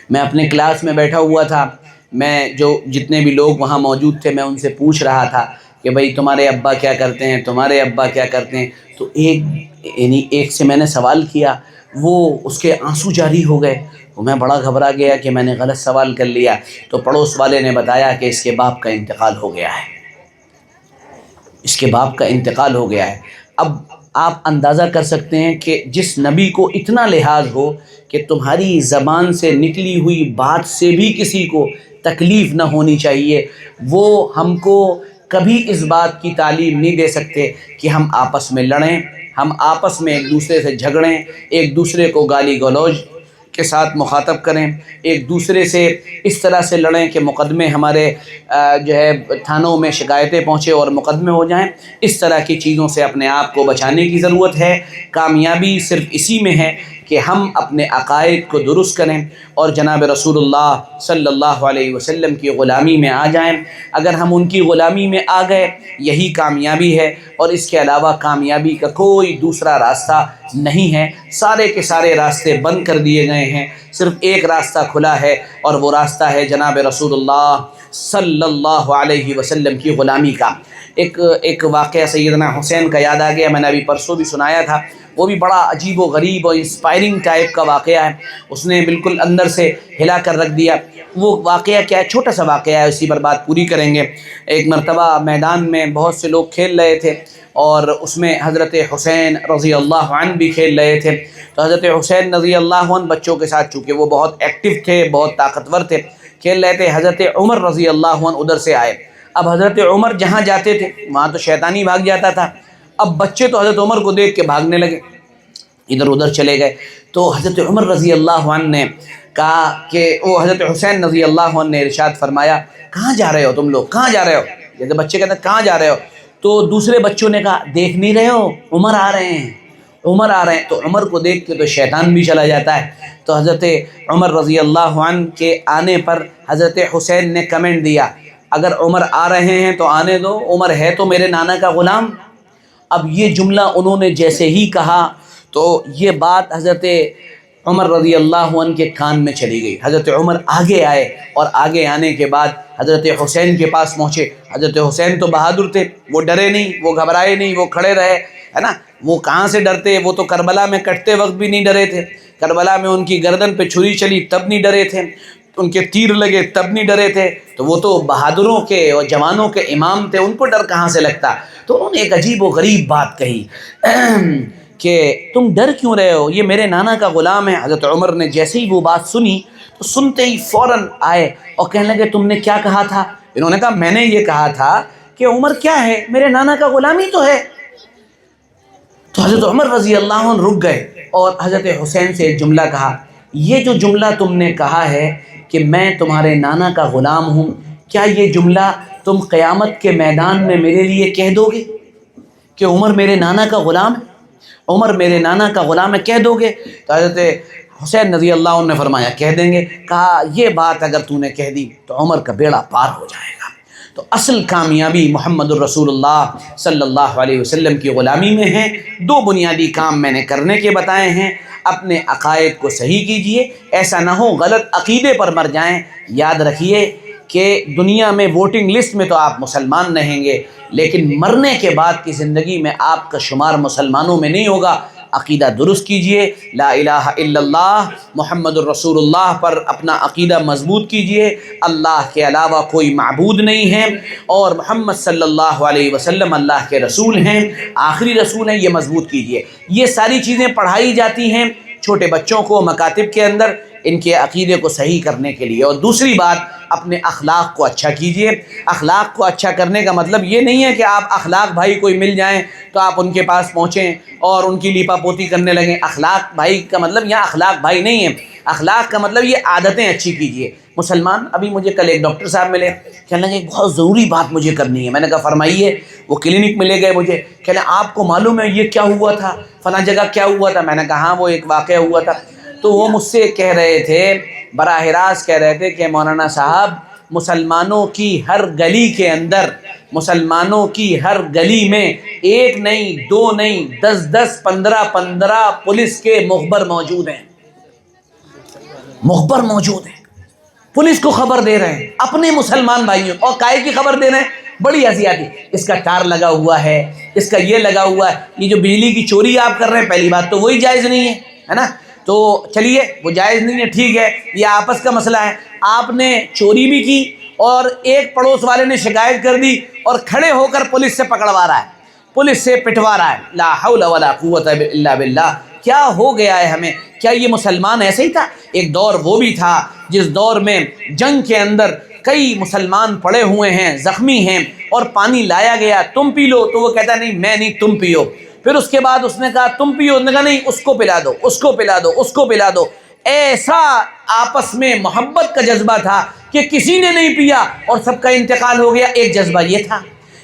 میں اپنے کلاس میں بیٹھا ہوا تھا، میں جتنے بھی لوگ وہاں موجود تھے میں ان سے پوچھ رہا تھا کہ بھئی تمہارے ابا کیا کرتے ہیں، تمہارے ابا کیا کرتے ہیں؟ تو ایک سے میں نے سوال کیا، وہ اس کے آنسو جاری ہو گئے، تو میں بڑا گھبرا گیا کہ میں نے غلط سوال کر لیا۔ تو پڑوس والے نے بتایا کہ اس کے باپ کا انتقال ہو گیا ہے، اس کے باپ کا انتقال ہو گیا ہے۔ اب آپ اندازہ کر سکتے ہیں کہ جس نبی کو اتنا لحاظ ہو کہ تمہاری زبان سے نکلی ہوئی بات سے بھی کسی کو تکلیف نہ ہونی چاہیے، وہ ہم کو کبھی اس بات کی تعلیم نہیں دے سکتے کہ ہم آپس میں لڑیں، ہم آپس میں ایک دوسرے سے جھگڑیں، ایک دوسرے کو گالی گلوچ کے ساتھ مخاطب کریں، ایک دوسرے سے اس طرح سے لڑیں کہ مقدمے ہمارے تھانوں میں شکایتیں پہنچے اور مقدمے ہو جائیں۔ اس طرح کی چیزوں سے اپنے آپ کو بچانے کی ضرورت ہے۔ کامیابی صرف اسی میں ہے کہ ہم اپنے عقائد کو درست کریں اور جناب رسول اللہ صلی اللہ علیہ وسلم کی غلامی میں آ جائیں۔ اگر ہم ان کی غلامی میں آ گئے، یہی کامیابی ہے، اور اس کے علاوہ کامیابی کا کوئی دوسرا راستہ نہیں ہے۔ سارے کے سارے راستے بند کر دیے گئے ہیں، صرف ایک راستہ کھلا ہے، اور وہ راستہ ہے جناب رسول اللہ صلی اللہ علیہ وسلم کی غلامی کا۔ ایک واقعہ سیدنا حسین کا یاد آ گیا، میں نے ابھی پرسوں بھی سنایا تھا، وہ بھی بڑا عجیب و غریب اور انسپائرنگ ٹائپ کا واقعہ ہے، اس نے بالکل اندر سے ہلا کر رکھ دیا۔ وہ واقعہ کیا ہے؟ چھوٹا سا واقعہ ہے، اسی پر بات پوری کریں گے۔ ایک مرتبہ میدان میں بہت سے لوگ کھیل رہے تھے، اور اس میں حضرت حسین رضی اللہ عنہ بھی کھیل رہے تھے۔ تو حضرت حسین رضی اللہ عنہ بچوں کے ساتھ، چونکہ وہ بہت ایکٹیو تھے، بہت طاقتور تھے، کھیل رہے تھے۔ حضرت عمر رضی اللہ عنہ ادھر سے آئے۔ اب حضرت عمر جہاں جاتے تھے وہاں تو شیطانی بھاگ جاتا تھا، اب بچے تو حضرت عمر کو دیکھ کے بھاگنے لگے، ادھر ادھر چلے گئے۔ تو حضرت عمر رضی اللہ عنہ نے کہا کہ وہ حضرت حسین رضی اللہ عنہ نے ارشاد فرمایا، کہاں جا رہے ہو تم لوگ، کہاں جا رہے ہو؟ جیسے بچے کہتے ہیں کہاں جا رہے ہو، تو دوسرے بچوں نے کہا دیکھ نہیں رہے ہو، عمر آ رہے ہیں، عمر آ رہے ہیں۔ تو عمر کو دیکھ کے تو شیطان بھی چلا جاتا ہے۔ تو حضرت عمر رضی اللہ عنہ کے آنے پر حضرت حسین نے کمنٹ دیا، اگر عمر آ رہے ہیں تو آنے دو، عمر ہے تو میرے نانا کا غلام۔ اب یہ جملہ انہوں نے جیسے ہی کہا تو یہ بات حضرت عمر رضی اللہ عنہ کے کان میں چلی گئی۔ حضرت عمر آگے آئے، اور آگے آنے کے بعد حضرت حسین کے پاس پہنچے۔ حضرت حسین تو بہادر تھے، وہ ڈرے نہیں، وہ گھبرائے نہیں، وہ کھڑے رہے، ہے نا۔ وہ کہاں سے ڈرتے، وہ تو کربلا میں کٹتے وقت بھی نہیں ڈرے تھے، کربلا میں ان کی گردن پہ چھری چلی تب نہیں ڈرے تھے، ان کے تیر لگے تب نہیں ڈرے تھے۔ تو وہ تو بہادروں کے اور جوانوں کے امام تھے، ان کو ڈر کہاں سے لگتا۔ تو انہوں نے ایک عجیب و غریب بات کہی کہ تم ڈر کیوں رہے ہو، یہ میرے نانا کا غلام ہے۔ حضرت عمر نے جیسے ہی وہ بات سنی تو سنتے ہی فوراً آئے اور کہنے لگے تم نے کیا کہا تھا؟ انہوں نے کہا میں نے یہ کہا تھا کہ عمر کیا ہے، میرے نانا کا غلام ہی تو ہے۔ تو حضرت عمر رضی اللہ عنہ رک گئے اور حضرت حسین سے ایک جملہ کہا، یہ جو جملہ تم نے کہا ہے کہ میں تمہارے نانا کا غلام ہوں، کیا یہ جملہ تم قیامت کے میدان میں میرے لیے کہہ دو گے کہ عمر میرے نانا کا غلام ہے، عمر میرے نانا کا غلام ہے، کہہ دو گے؟ تو حضرت حسین رضی اللہ عنہ نے فرمایا کہہ دیں گے۔ کہا یہ بات اگر تو نے کہہ دی تو عمر کا بیڑا پار ہو جائے گا۔ تو اصل کامیابی محمد الرسول اللہ صلی اللہ علیہ وسلم کی غلامی میں ہے۔ دو بنیادی کام میں نے کرنے کے بتائے ہیں، اپنے عقائد کو صحیح کیجئے، ایسا نہ ہو غلط عقیدے پر مر جائیں۔ یاد رکھیے کہ دنیا میں ووٹنگ لسٹ میں تو آپ مسلمان رہیں گے، لیکن مرنے کے بعد کی زندگی میں آپ کا شمار مسلمانوں میں نہیں ہوگا۔ عقیدہ درست کیجئے، لا الہ الا اللہ محمد الرسول اللہ پر اپنا عقیدہ مضبوط کیجئے، اللہ کے علاوہ کوئی معبود نہیں ہے، اور محمد صلی اللہ علیہ وسلم اللہ کے رسول ہیں، آخری رسول ہیں، یہ مضبوط کیجئے۔ یہ ساری چیزیں پڑھائی جاتی ہیں چھوٹے بچوں کو مکاتب کے اندر ان کے عقیدے کو صحیح کرنے کے لیے۔ اور دوسری بات، اپنے اخلاق کو اچھا کیجئے۔ اخلاق کو اچھا کرنے کا مطلب یہ نہیں ہے کہ آپ اخلاق بھائی کوئی مل جائیں تو آپ ان کے پاس پہنچیں اور ان کی لیپا پوتی کرنے لگیں۔ اخلاق بھائی کا مطلب یہاں اخلاق بھائی نہیں ہے، اخلاق کا مطلب یہ عادتیں اچھی کیجئے۔ مسلمان، ابھی مجھے کل ایک ڈاکٹر صاحب ملے، کہنے لگے ایک بہت ضروری بات مجھے کرنی ہے۔ میں نے کہا فرمائیے۔ وہ کلینک میں لے گئے مجھے، کہنے آپ کو معلوم ہے یہ کیا ہوا تھا، فلاں جگہ کیا ہوا تھا؟ میں نے کہا ہاں وہ ایک واقعہ ہوا تھا۔ تو وہ مجھ سے کہہ رہے تھے، براہ راست کہہ رہے تھے کہ مولانا صاحب، مسلمانوں کی ہر گلی کے اندر، مسلمانوں کی ہر گلی میں ایک نہیں، دو نہیں، 10 15 پولیس کے مخبر موجود ہیں، مخبر موجود ہیں، پولیس کو خبر دے رہے ہیں اپنے مسلمان بھائیوں، اور کائے کی خبر دے رہے ہیں؟ بڑی ہنسی، اس کا تار لگا ہوا ہے، اس کا یہ لگا ہوا ہے، یہ جو بجلی کی چوری آپ کر رہے ہیں، پہلی بات تو وہی جائز نہیں ہے نا؟ تو چلیے وہ جائز نہیں ہے، ٹھیک ہے، یہ آپس کا مسئلہ ہے۔ آپ نے چوری بھی کی اور ایک پڑوس والے نے شکایت کر دی اور کھڑے ہو کر پولیس سے پکڑوا رہا ہے، پولیس سے پٹوا رہا ہے۔ لا حول ولا قوت الا باللہ۔ کیا ہو گیا ہے ہمیں؟ کیا یہ مسلمان ایسے ہی تھا؟ ایک دور وہ بھی تھا جس دور میں جنگ کے اندر کئی مسلمان پڑے ہوئے ہیں، زخمی ہیں، اور پانی لایا گیا، تم پی لو، تو وہ کہتا نہیں میں نہیں، تم پیو۔ پھر اس کے بعد اس نے کہا تم پیو، اس نے کہا نہیں اس کو پلا دو، اس کو پلا دو، اس کو پلا دو۔ ایسا آپس میں محبت کا جذبہ تھا کہ کسی نے نہیں پیا اور سب کا انتقال ہو گیا۔ ایک جذبہ یہ تھا،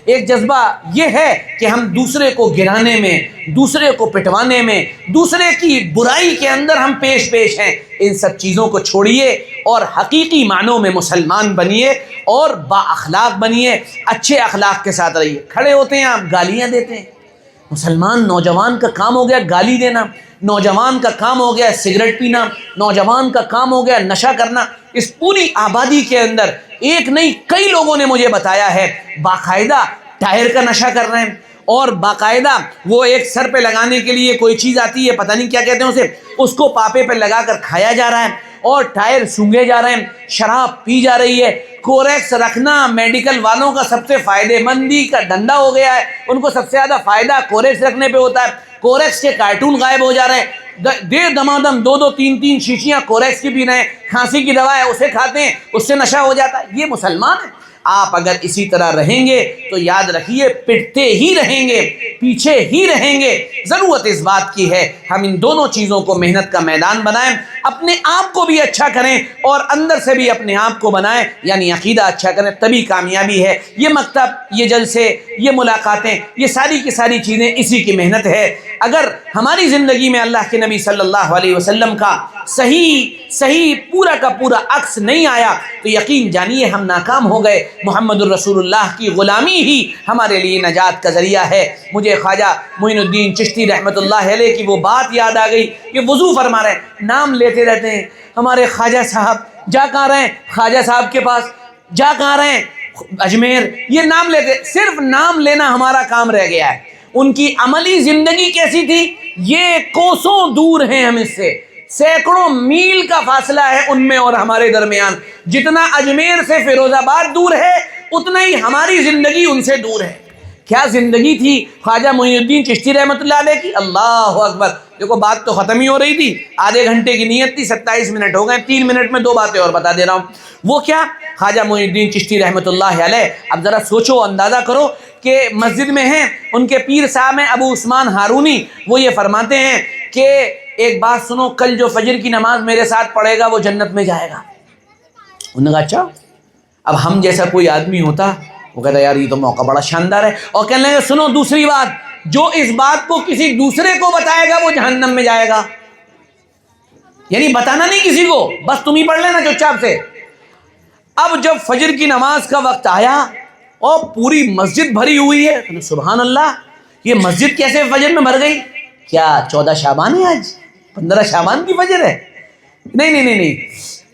ایک جذبہ یہ ہے کہ ہم دوسرے کو گرانے میں، دوسرے کو پٹوانے میں، دوسرے کی برائی کے اندر ہم پیش ہیں۔ ان سب چیزوں کو چھوڑیے اور حقیقی معنوں میں مسلمان بنیے اور با اخلاق بنیے، اچھے اخلاق کے ساتھ رہیے۔ کھڑے ہوتے ہیں آپ گالیاں دیتے ہیں، مسلمان نوجوان کا کام ہو گیا گالی دینا، نوجوان کا کام ہو گیا سگریٹ پینا، نوجوان کا کام ہو گیا نشہ کرنا۔ اس پوری آبادی کے اندر ایک نہیں کئی لوگوں نے مجھے بتایا ہے باقاعدہ ٹائر کا نشہ کر رہے ہیں، اور باقاعدہ وہ ایک سر پہ لگانے کے لیے کوئی چیز آتی ہے، پتہ نہیں کیا کہتے ہیں اسے، اس کو پاپے پہ لگا کر کھایا جا رہا ہے، اور ٹائر سونگھے جا رہے ہیں، شراب پی جا رہی ہے۔ کوریکس رکھنا میڈیکل والوں کا سب سے فائدے مندی کا دھندا ہو گیا ہے، ان کو سب سے زیادہ فائدہ کوریکس رکھنے پہ ہوتا ہے۔ کوریکس کے کارٹون غائب ہو جا رہے ہیں، دیر دمادم 2 3 شیشیاں کوریکس کی پی رہے ہیں، کھانسی کی دوا ہے اسے کھاتے ہیں، اس سے نشہ ہو جاتا ہے۔ یہ مسلمان ہے؟ آپ اگر اسی طرح رہیں گے تو یاد رکھیے پٹتے ہی رہیں گے، پیچھے ہی رہیں گے۔ ضرورت اس بات کی ہے ہم ان دونوں چیزوں کو محنت کا میدان بنائیں، اپنے آپ کو بھی اچھا کریں اور اندر سے بھی اپنے آپ کو بنائیں، یعنی عقیدہ اچھا کریں، تبھی کامیابی ہے۔ یہ مکتب، یہ جلسے، یہ ملاقاتیں، یہ ساری کی ساری چیزیں اسی کی محنت ہے۔ اگر ہماری زندگی میں اللہ کے نبی صلی اللہ علیہ وسلم کا صحیح پورا کا پورا عکس نہیں آیا تو یقین جانیے ہم ناکام ہو گئے۔ محمد الرسول اللہ کی غلامی ہی ہمارے لیے نجات کا ذریعہ ہے۔ مجھے خواجہ معین الدین چشتی رحمۃ اللہ علیہ کی وہ بات یاد آ گئی کہ وضو فرما رہے ہیں، نام لیتے رہتے ہیں ہمارے خواجہ صاحب، جا کہاں رہے ہیں خواجہ صاحب کے پاس، جا کہاں رہے ہیں اجمیر، یہ نام لیتے، صرف نام لینا ہمارا کام رہ گیا ہے۔ ان کی عملی زندگی کیسی تھی یہ کوسوں دور ہیں ہم اس سے، سینکڑوں میل کا فاصلہ ہے ان میں اور ہمارے درمیان۔ جتنا اجمیر سے فیروز آباد دور ہے اتنا ہی ہماری زندگی ان سے دور ہے۔ کیا زندگی تھی خواجہ معین الدین چشتی رحمۃ اللہ علیہ کی! اللہ اکبر! دیکھو بات تو ختم ہی ہو رہی تھی، آدھے گھنٹے کی نیت تھی، 27 منٹ ہو گئے، 3 منٹ میں 2 باتیں اور بتا دے رہا ہوں۔ وہ کیا؟ خواجہ معین الدین چشتی رحمۃ اللہ علیہ، اب ذرا سوچو، اندازہ کرو کہ مسجد میں ہیں، ان کے پیر صاحب ہیں ابو عثمان ہارونی، وہ یہ فرماتے ہیں کہ ایک بات سنو، کل جو فجر کی نماز میرے ساتھ پڑھے گا وہ جنت میں جائے گا۔ انہوں نے کہا اچھا؟ اب ہم جیسا کوئی آدمی ہوتا وہ کہتا یار یہ تو موقع بڑا شاندار ہے، اور کہنے لگے سنو دوسری بات، جو اس بات کو کسی دوسرے کو بتائے گا وہ جہنم میں جائے گا۔ یعنی بتانا نہیں کسی کو، بس تم ہی پڑھ لینا چپ چاپ سے۔ اب جب فجر کی نماز کا وقت آیا اور پوری مسجد بھری ہوئی ہے، سبحان اللہ، یہ مسجد کیسے فجر میں بھر گئی؟ کیا 14 شعبان ہے آج؟ 15 شعبان کی فجر ہے؟ نہیں۔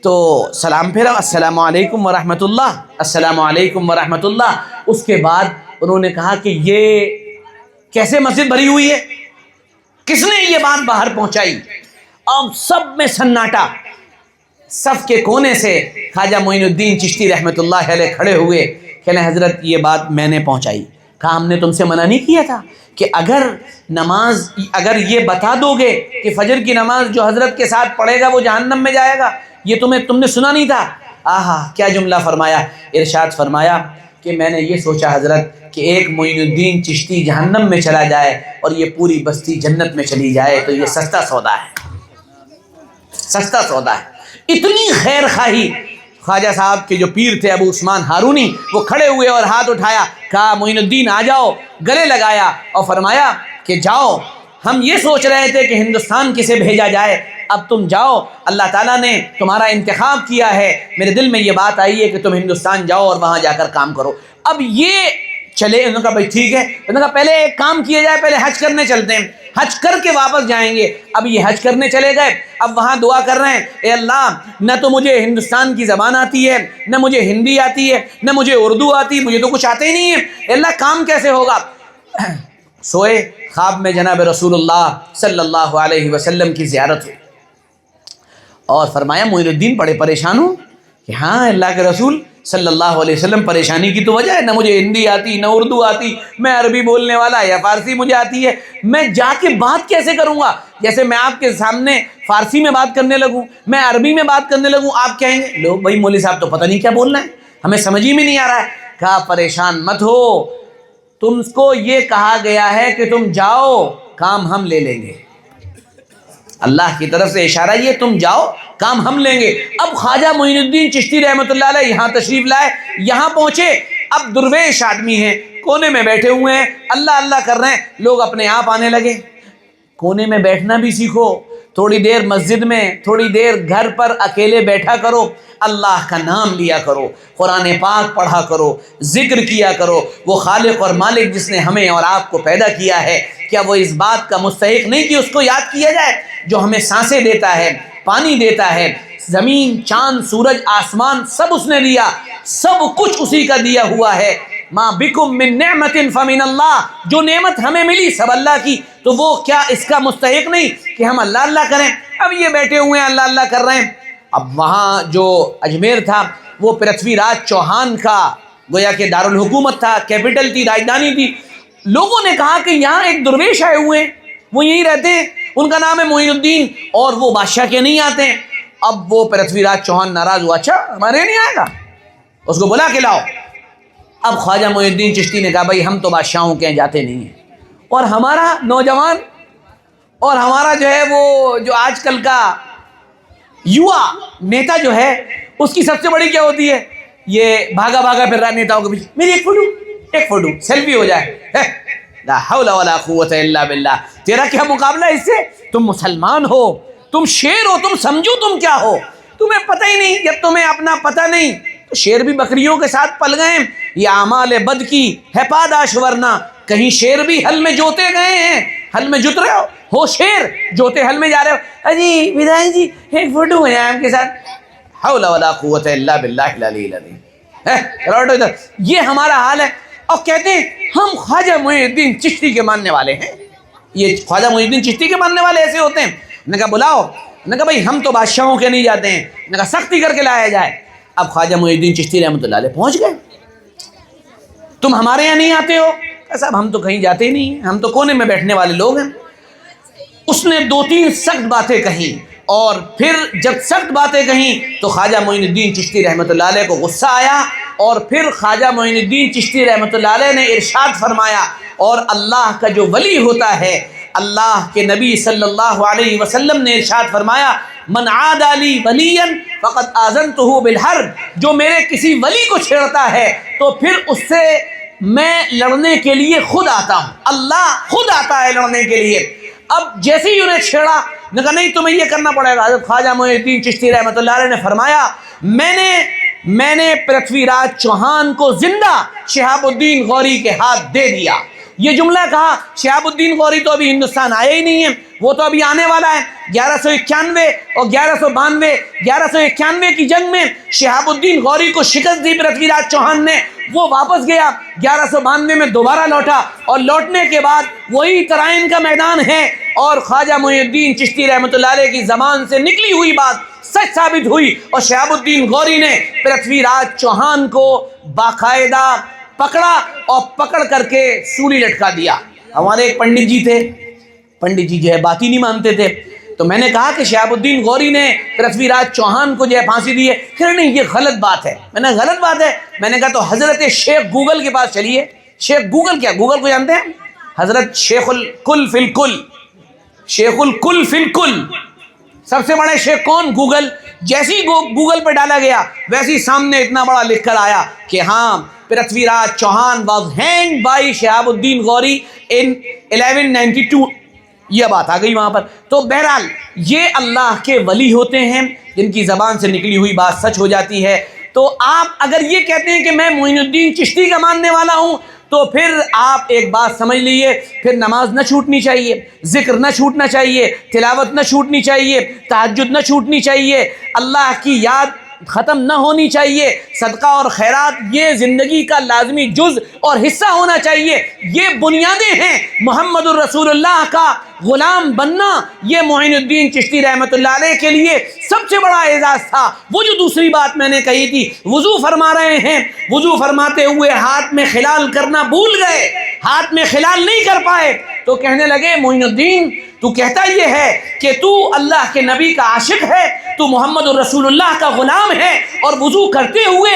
تو سلام پھیرا، السلام علیکم ورحمۃ اللہ، السلام علیکم ورحمۃ اللہ۔ اس کے بعد انہوں نے کہا کہ یہ کیسے مسجد بھری ہوئی ہے، کس نے یہ بات باہر پہنچائی؟ اب سب میں سناٹا، صف کے کونے سے خواجہ معین الدین چشتی رحمۃ اللہ علیہ کھڑے ہوئے، کہنے حضرت یہ بات میں نے پہنچائی، کہا ہم نے تم سے منع نہیں کیا تھا کہ اگر یہ بتا دو گے کہ فجر کی نماز جو حضرت کے ساتھ پڑھے گا وہ جہنم میں جائے گا، یہ تم نے سنا نہیں تھا؟ آہا کیا جملہ فرمایا، ارشاد فرمایا کہ میں نے یہ سوچا حضرت کہ ایک معین الدین چشتی جہنم میں چلا جائے اور یہ پوری بستی جنت میں چلی جائے تو یہ سستا سودا ہے، سستا سودا ہے۔ اتنی خیر خواہی خواجہ صاحب کے جو پیر تھے ابو عثمان ہارونی، وہ کھڑے ہوئے اور ہاتھ اٹھایا، کہا معین الدین آ جاؤ، گلے لگایا اور فرمایا کہ جاؤ، ہم یہ سوچ رہے تھے کہ ہندوستان کسے بھیجا جائے، اب تم جاؤ، اللہ تعالیٰ نے تمہارا انتخاب کیا ہے، میرے دل میں یہ بات آئی ہے کہ تم ہندوستان جاؤ اور وہاں جا کر کام کرو۔ اب یہ چلے، انہوں نے کہا بھائی ٹھیک ہے، انہوں نے کہا پہلے ایک کام کیا جائے، پہلے حج کرنے چلتے ہیں، حج کر کے واپس جائیں گے۔ اب یہ حج کرنے چلے گئے، اب وہاں دعا کر رہے ہیں، اے اللہ نہ تو مجھے ہندوستان کی زبان آتی ہے، نہ مجھے ہندی آتی ہے، نہ مجھے اردو آتی، مجھے تو کچھ آتے ہی نہیں ہے، اے اللہ کام کیسے ہوگا؟ سوئے، خواب میں جناب رسول اللہ صلی اللہ علیہ وسلم کی زیارت ہوئی اور فرمایا معین الدین بڑے پریشان ہوں کہ ہاں اللہ کے رسول صلی اللہ علیہ وسلم، پریشانی کی تو وجہ ہے، نہ مجھے ہندی آتی، نہ اردو آتی، میں عربی بولنے والا یا فارسی مجھے آتی ہے، میں جا کے بات کیسے کروں گا؟ جیسے میں آپ کے سامنے فارسی میں بات کرنے لگوں، میں عربی میں بات کرنے لگوں، آپ کہیں گے لو بھائی مولوی صاحب تو پتہ نہیں کیا بول رہے ہیں، ہمیں سمجھ ہی میں نہیں آ رہا ہے۔ کہا پریشان مت ہو، تم کو یہ کہا گیا ہے کہ تم جاؤ، کام ہم لے لیں گے، اللہ کی طرف سے اشارہ یہ، تم جاؤ کام ہم لیں گے۔ اب خواجہ معین الدین چشتی رحمۃ اللہ علیہ یہاں تشریف لائے، یہاں پہنچے، اب درویش آدمی ہیں، کونے میں بیٹھے ہوئے ہیں، اللہ اللہ کر رہے ہیں، لوگ اپنے آپ آنے لگے۔ کونے میں بیٹھنا بھی سیکھو، تھوڑی دیر مسجد میں، تھوڑی دیر گھر پر اکیلے بیٹھا کرو، اللہ کا نام لیا کرو، قرآن پاک پڑھا کرو، ذکر کیا کرو۔ وہ خالق اور مالک جس نے ہمیں اور آپ کو پیدا کیا ہے، کیا وہ اس بات کا مستحق نہیں کہ اس کو یاد کیا جائے؟ جو ہمیں سانسیں دیتا ہے، پانی دیتا ہے، زمین، چاند، سورج، آسمان سب اس نے دیا، سب کچھ اسی کا دیا ہوا ہے۔ ما بکم من نعمت فمن اللہ، جو نعمت ہمیں ملی سب اللہ کی، تو وہ کیا اس کا مستحق نہیں کہ ہم اللہ اللہ کریں؟ اب یہ بیٹھے ہوئے ہیں اللہ اللہ کر رہے ہیں۔ اب وہاں جو اجمیر تھا وہ پرتھوی راج چوہان کا گویا کہ دارالحکومت تھا، کیپٹل تھی، راجدھانی تھی۔ لوگوں نے کہا کہ یہاں ایک درویش آئے ہوئے ہیں، وہ یہیں رہتے ہیں، ان کا نام ہے معین الدین، اور وہ بادشاہ کے نہیں آتے ہیں۔ اب وہ پرتھوی راج چوہان ناراض ہوا، اچھا ہمارے نہیں آئے گا، اس کو بلا کے لاؤ۔ اب خواجہ معین الدین چشتی نے کہا بھائی ہم تو بادشاہوں کے جاتے نہیں ہیں، اور ہمارا نوجوان اور ہمارا جو ہے وہ جو آج کل کا یوا نیتا جو ہے، اس کی سب سے بڑی کیا ہوتی ہے؟ یہ بھاگا بھاگا پھر رہا نیتاؤں کے پیچھے، میری ایک فوٹو سیلفی ہو جائے، لا حول ولا قوت الا باللہ۔ تیرا کیا مقابلہ اس سے؟ تم مسلمان ہو، تم شیر ہو، تم سمجھو تم کیا ہو، تمہیں پتہ ہی نہیں۔ جب تمہیں اپنا پتہ نہیں تو شیر بھی بکریوں کے ساتھ پل گئے، یہ اعمال بد کی ہے پاداش، ورنہ کہیں شیر بھی حل میں جوتے گئے ہیں، حل میں جت رہے ہو شیر، جوتے حل میں جا رہے ہو، اجی ودائن جی ایک فوٹو ہے آپ کے ساتھ، حول ولا قوت الا باللہ العلی العظیم۔ یہ ہمارا حال ہے، اور کہتے ہیں ہم خواجہ معین الدین چشتی کے ماننے والے ہیں۔ یہ خواجہ معین الدین چشتی کے ماننے والے ایسے ہوتے ہیں۔ نے کہا بلاؤ، نے کہا بھائی ہم تو بادشاہوں کے نہیں جاتے ہیں، نے کہا سختی کر کے لایا جائے۔ اب خواجہ معین الدین چشتی رحمۃ اللہ علیہ پہنچ گئے، تم ہمارے یہاں نہیں آتے ہو؟ کہا صاحب ہم تو کہیں جاتے ہی نہیں ہیں، ہم تو کونے میں بیٹھنے والے لوگ ہیں۔ اس نے دو تین سخت باتیں کہیں، اور پھر جب سخت باتیں کہیں تو خواجہ معین الدین چشتی رحمۃ اللہ علیہ کو غصہ آیا، اور پھر خواجہ معین الدین چشتی رحمۃ اللہ علیہ نے ارشاد فرمایا، اور اللہ کا جو ولی ہوتا ہے، اللہ کے نبی صلی اللہ علیہ وسلم نے ارشاد فرمایا، من عاد لی ولیا فقد آذنتہ بالحرب، جو میرے کسی ولی کو چھیڑتا ہے تو پھر اس سے میں لڑنے کے لیے خود آتا ہوں، اللہ خود آتا ہے لڑنے کے لیے۔ اب جیسے ہی انہیں چھیڑا، نے کہا نہیں تمہیں یہ کرنا پڑے گا۔ حضرت خواجہ معین الدین چشتی رحمۃ اللہ علیہ نے فرمایا، میں نے پرتھوی راج چوہان کو زندہ شہاب الدین غوری کے ہاتھ دے دیا۔ یہ جملہ کہا، شہاب الدین غوری تو ابھی ہندوستان آئے ہی نہیں ہے، وہ تو ابھی آنے والا ہے۔ 1191 اور 1191 کی جنگ میں شہاب الدین غوری کو شکست دی پرتھوی راج چوہان نے، وہ واپس گیا، 1192 میں دوبارہ لوٹا، اور لوٹنے کے بعد وہی ترائن کا میدان ہے، اور خواجہ معین الدین چشتی رحمۃ اللہ علیہ کی زبان سے نکلی ہوئی بات سچ ثابت ہوئی، اور شہاب الدین غوری نے پرتھوی راج چوہان کو باقاعدہ پکڑا اور پکڑ کر کے سولی لٹکا دیا۔ ہمارے ایک پنڈت جی تھے، پنڈت جی جو ہے بات ہی نہیں مانتے تھے، تو میں نے کہا کہ شہاب الدین غوری نے پرتھوی راج چوہان کو جو ہے پھانسی دی ہے۔ کہ نہیں یہ غلط بات ہے۔ میں نے غلط بات ہے؟ میں نے کہا تو حضرت شیخ گوگل کے پاس چلیے۔ شیخ گوگل کیا؟ گوگل کو جانتے ہیں؟ حضرت شیخ الکل فی الکل، شیخ الکل فی الکل، سب سے بڑے شیخ کون؟ گوگل۔ جیسی گوگل پہ ڈالا گیا ویسی سامنے اتنا بڑا لکھ کر آیا کہ ہاں Prithvi Raj Chauhan was hang by شہاب الدین غوری ان 1192، یہ بات آ گئی وہاں پر۔ تو بہرحال یہ اللہ کے ولی ہوتے ہیں جن کی زبان سے نکلی ہوئی بات سچ ہو جاتی ہے۔ تو آپ اگر یہ کہتے ہیں کہ میں معین الدین چشتی کا ماننے والا ہوں تو پھر آپ ایک بات سمجھ لیجئے، پھر نماز نہ چھوٹنی چاہیے، ذکر نہ چھوٹنا چاہیے، تلاوت نہ چھوٹنی چاہیے، تہجد نہ چھوٹنی چاہیے، اللہ کی یاد ختم نہ ہونی چاہیے، صدقہ اور خیرات یہ زندگی کا لازمی جز اور حصہ ہونا چاہیے۔ یہ بنیادیں ہیں محمد الرسول اللہ کا غلام بننا۔ یہ معین الدین چشتی رحمۃ اللہ علیہ کے لیے سب سے بڑا اعزاز تھا۔ وہ جو دوسری بات میں نے کہی تھی، وضو فرما رہے ہیں، وضو فرماتے ہوئے ہاتھ میں خلال کرنا بھول گئے، ہاتھ میں خلال نہیں کر پائے، تو کہنے لگے معین الدین تو کہتا یہ ہے کہ تو اللہ کے نبی کا عاشق ہے، تو محمد الرسول اللہ کا غلام ہے، اور وضو کرتے ہوئے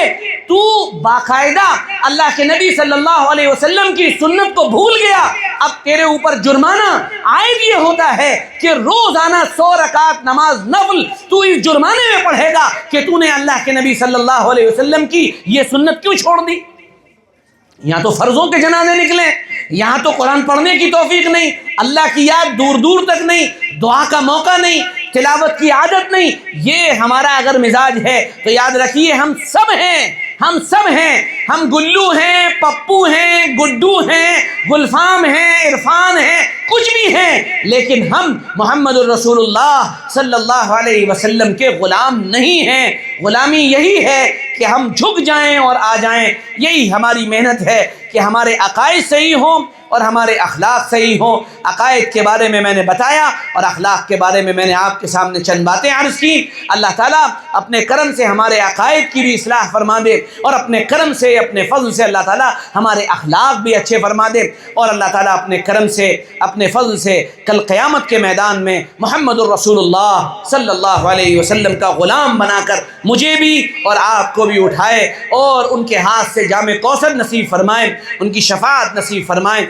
تو باقاعدہ اللہ کے نبی صلی اللہ علیہ وسلم کی سنت کو بھول گیا۔ اب تیرے اوپر جرمانہ عائد یہ ہوتا ہے کہ روزانہ 100 رکعت نماز نفل تو اس جرمانے میں پڑھے گا کہ تو نے اللہ کے نبی صلی اللہ علیہ وسلم کی یہ سنت کیوں چھوڑ دی۔ یہاں تو فرضوں کے جنازے نکلے، یہاں تو قرآن پڑھنے کی توفیق نہیں، اللہ کی یاد دور دور تک نہیں، دعا کا موقع نہیں، تلاوت کی عادت نہیں۔ یہ ہمارا اگر مزاج ہے تو یاد رکھیے ہم سب ہیں، ہم سب ہیں، ہم گلو ہیں، پپو ہیں، گڈو ہیں، گلفام ہیں، عرفان ہیں، کچھ بھی ہیں، لیکن ہم محمد الرسول اللہ صلی اللہ علیہ وسلم کے غلام نہیں ہیں۔ غلامی یہی ہے کہ ہم جھک جائیں اور آ جائیں، یہی ہماری محنت ہے کہ ہمارے عقائد صحیح ہوں اور ہمارے اخلاق صحیح ہوں۔ عقائد کے بارے میں میں نے بتایا اور اخلاق کے بارے میں نے آپ کے سامنے چند باتیں عرض کی۔ اللہ تعالیٰ اپنے کرم سے ہمارے عقائد کی بھی اصلاح فرما دے، اور اپنے کرم سے، اپنے فضل سے اللہ تعالیٰ ہمارے اخلاق بھی اچھے فرما دے، اور اللہ تعالیٰ اپنے کرم سے، اپنے فضل سے کل قیامت کے میدان میں محمد الرسول اللہ صلی اللہ علیہ وسلم کا غلام بنا کر مجھے بھی اور آپ کو بھی اٹھائے، اور ان کے ہاتھ سے جام کوثر نصیب فرمائیں، ان کی شفاعت نصیب فرمائیں۔